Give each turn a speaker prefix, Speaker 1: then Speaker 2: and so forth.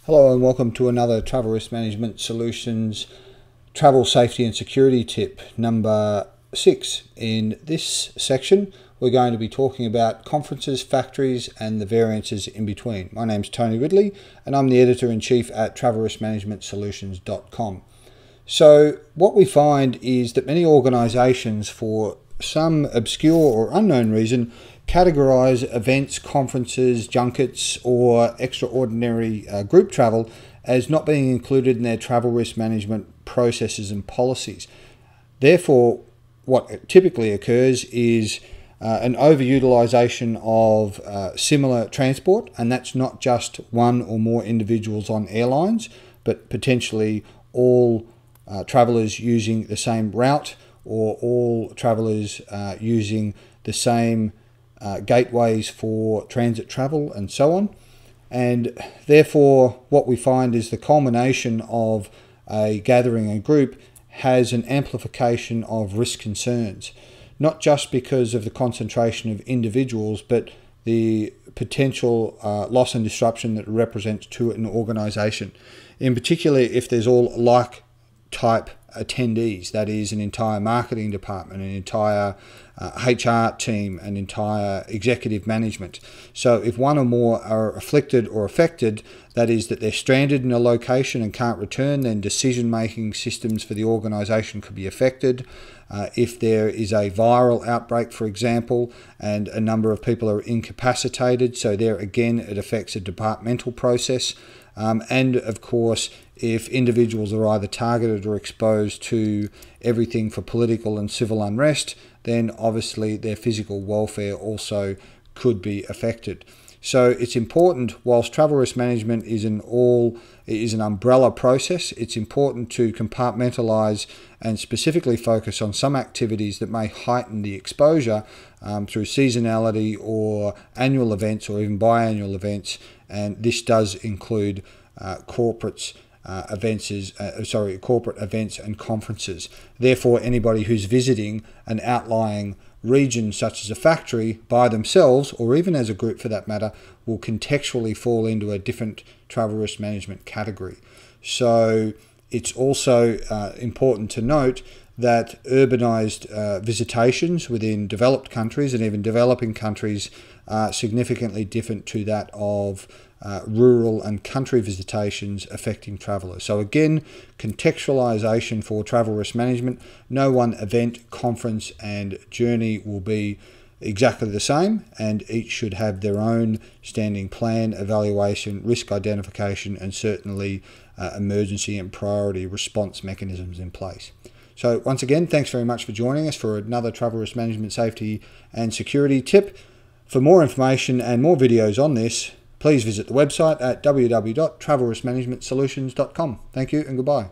Speaker 1: Hello and welcome to another Travel Risk Management Solutions Travel Safety and Security tip number 6. In this section we're going to be talking about conferences, factories and the variances in between. My name's Tony Ridley and I'm the Editor-in-Chief at travelriskmanagementsolutions.com. So what we find is that many organisations, for some obscure or unknown reason, categorise events, conferences, junkets or extraordinary group travel as not being included in their travel risk management processes and policies. Therefore, what typically occurs is an overutilisation of similar transport, and that's not just one or more individuals on airlines, but potentially all travellers using the same route or all travellers using the same gateways for transit travel and so on. And therefore what we find is the culmination of a gathering and group has an amplification of risk concerns, not just because of the concentration of individuals, but the potential loss and disruption that it represents to an organisation. In particular, if there's all like type attendees, that is an entire marketing department, an entire HR team, an entire executive management. So if one or more are afflicted or affected, that is that they're stranded in a location and can't return, then decision-making systems for the organisation could be affected. If there is a viral outbreak, for example, and a number of people are incapacitated, so there again it affects a departmental process. And of course, if individuals are either targeted or exposed to everything for political and civil unrest, then obviously their physical welfare also could be affected. So it's important, whilst travel risk management is an umbrella process, it's important to compartmentalise and specifically focus on some activities that may heighten the exposure through seasonality or annual events or even biannual events, and this does include corporate events and conferences. Therefore, anybody who's visiting an outlying region such as a factory by themselves, or even as a group for that matter, will contextually fall into a different travel risk management category. So it's also important to note that urbanized visitations within developed countries and even developing countries are significantly different to that of rural and country visitations affecting travellers. So again, contextualisation for travel risk management. No one event, conference and journey will be exactly the same, and each should have their own standing plan, evaluation, risk identification and certainly emergency and priority response mechanisms in place. So once again, thanks very much for joining us for another travel risk management safety and security tip. For more information and more videos on this, please visit the website at www.travelriskmanagementsolutions.com. Thank you and goodbye.